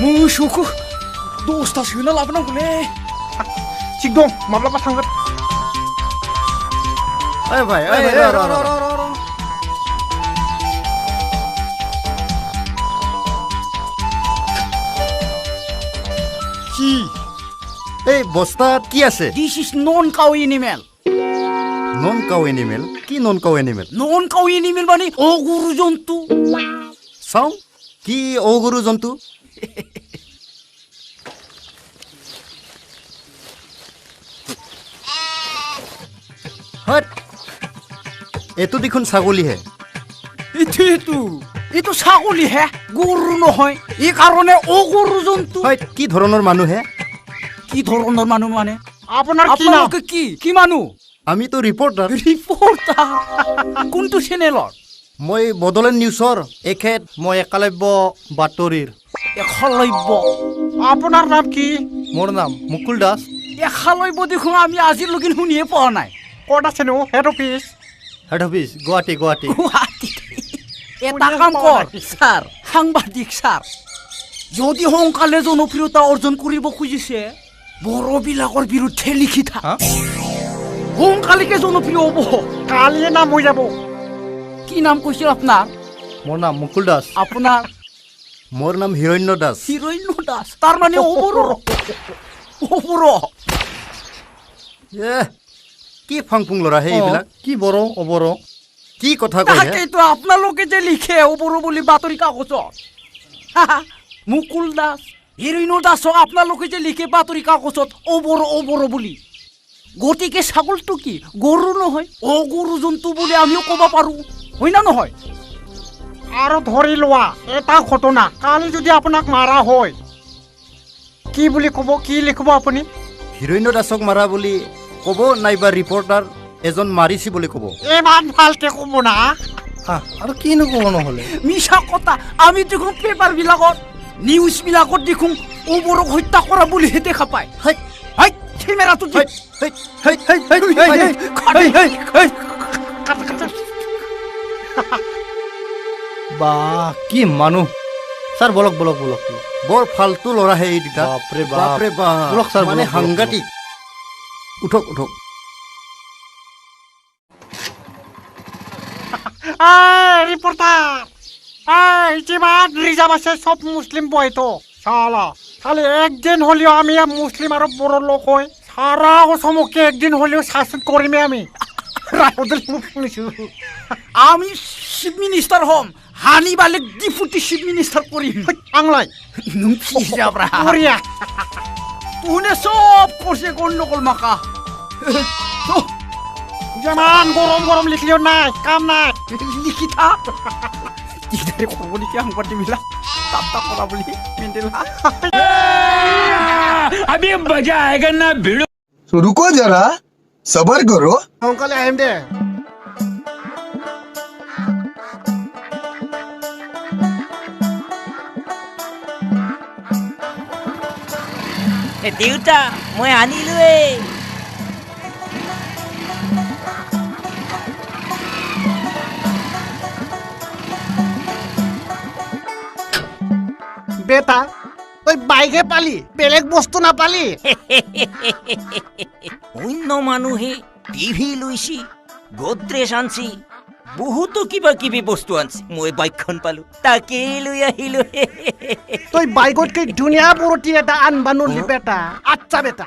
मोसौखौ दसथा सोना लाबोनांगौलै थिग दं माब्लाबा थांगोन ओइ भाइ কি এই বস্তাত কি আছে this is non cow animal non cow animal কি non cow animal non cow animal মানে অগুরু জন্তু চাওঁ কি অগৰু জন্তু হট এইটো দেখোন ছাগলীহে এইটো ছাগলী হে গৰু নহয় এই কাৰণে অগুৰু জন্তু হয় কি ধৰণৰ মানুহে কি ধৰণৰ মানুহ মানে আপোনাৰ কি নাম আপোনালোকে কি মানুহ আমিতো ৰিপৰ্টাৰ ৰিপৰ্টাৰ কোনটো চেনেলৰ মই বড়োলেণ্ড নিউজৰ এখেত মই একালব্য বাতৰিৰ এশলব্য আপোনাৰ নাম কি মোৰ নাম মুকুল দাস এশলব্য দেখোন আমি আজিলৈকে শুনিয়ে পোৱা নাই ক'ত আছেনো head office head office Guwahati গুৱাহাটীত এটা কাম কৰ ছাৰ সাংবাদিক ছাৰ যদি সোনকালে জনপ্ৰিয়তা অৰ্জন কৰিব খুজিছে বড়োবিলাকৰ বিৰুদ্ধে লিখি থাক সোনকালেকে জনপ্ৰিয় হ'ব কালিয়ে নাম হৈ যাব কি নাম কৈছিল আপোনাৰ মোৰ নাম মুকুল দাস আপোনাৰ মোৰ নাম হিৰণ্য দাস হিৰণ্য দাস তাৰমানে অবৰ কি ফাংফুং ল'ৰা হে এইবিলাক কি বড়ো অবৰ কি কথা কয় হে? তাকেইতো আপোনালোকে যে লিখে অবৰ বুলি বাতৰি কাগজত মুকুল দাস হিৰণ্য দাসক আপোনালোকে যে লিখে বাতৰি কাগজত অবৰ বুলি গতিকে ছাগলটো কি গৰু নহয় অগৰু জন্তু বুলি আমিও ক'ব পাৰোঁ হয় না নহয় আৰু ধৰি লোৱা এটা ঘটনা কালি যদি আপোনাক মাৰা হয় কি বুলি ক'ব কি লিখিব আপুনি হিৰণ্য দাসক মাৰা বুলি ক'ব নাইবা ৰিপৰ্টাৰ এজন মাৰিছি বুলি ক'ব ইমান ভালকে ক'ব না আৰু কিনো ক'ব নহ'লে মিছা কথা আমি দেখোন পেপাৰবিলাকত নিউজবিলাকত দেখোন অবৰক হত্যা কৰা বুলিহে দেখা পায় কেমেৰাটো বা কি মানুহ ছাৰ বলক বৰ ফাল্টু ল'ৰা হে এই দুটা বাপৰে বাপ। বাপৰে বাপ বলক ছাৰ, মানে বলক, সাংঘাতিক উঠক রিপোর্টার যিমান রিজার্ভ আছে সব মুসলিম বইতো শালা খালি একদিন হলেও আমি মুসলিম আর বড় লোক হই সারা অসমকে একদিন হলেও শাসন করিমে আমি রাহুল শুনিছো আমি চিফ মিনিষ্টাৰ হ'ম হানিবালে ডিপুটি চিফ মিনিষ্টাৰ কৰিম আংলাই নों फिजाब्रा বঢ়িয়া তুনে সব করছে গন্ডগোল মাকা যেমান গরম গরম লিখলিও নাই কাম নাই লিখি থাক তিদারে করব নাকি আংবাটি মিলা তাপটা করা বলি মেন্ডেলা अभी मजा आएगा ना भिड़ो तो रुको जरा सबर करो সোনকালে আহিম দে দেউতা মই আনিলোৱে বেটা তই বাইকে পালি বেলেগ বস্তু নাপালি অন্য মানুহে টিভি লৈছি গোদৰেজ আনছি বহুতো কিবা কিবি বস্তু আনছি মই বাইকখন পালো তাকেই লৈ আহিলো তই বাইকতকে ধুনীয়া বৰতি এটা আনবা নলি বেটা আচ্ছা বেটা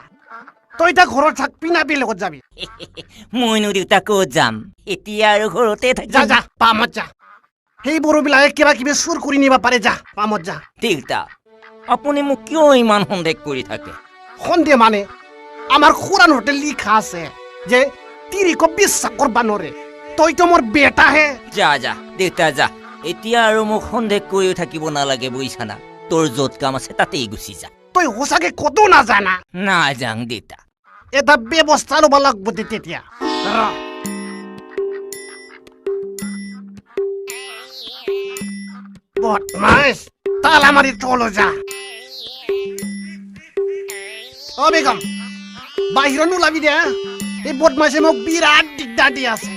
তই এতিয়া ঘৰত থাকবি না বেলেগত যাবি মইনো দেউতা ক'ত যাম এতিয়া আৰু ঘৰতে যা থাকিম যা পামত যা সেই বড়োবিলাকে কিবা কিবি চুৰ কৰি নিব পাৰে যা পামত যা দেউতা আপুনি মোক কিয় ইমান সন্দেহ কৰি থাকে সন্দেহ মানে আমাৰ খুৰান হোটেল লিখা আছে যে তিৰিক বিশ্বাস কৰবা নৰে তইতো মোৰ বেটা হে যা যা দেউতা যা এতিয়া আৰু মোক সন্দেহ কৰিও থাকিব নালাগে বুজিছানা তোৰ য'ত কাম আছে তাতেই গুচি যা তই সঁচাকে কতো নাজানা নাযাং দেউতা এটা ব্যৱস্থা ল'ব লাগব তেতিয়া বদমাইছ তালা মাৰি তল যা অ বেগম বাহিৰত নোলাবি দে এই বদমাইছে মোক বিৰাট দিগদাৰ দি আছে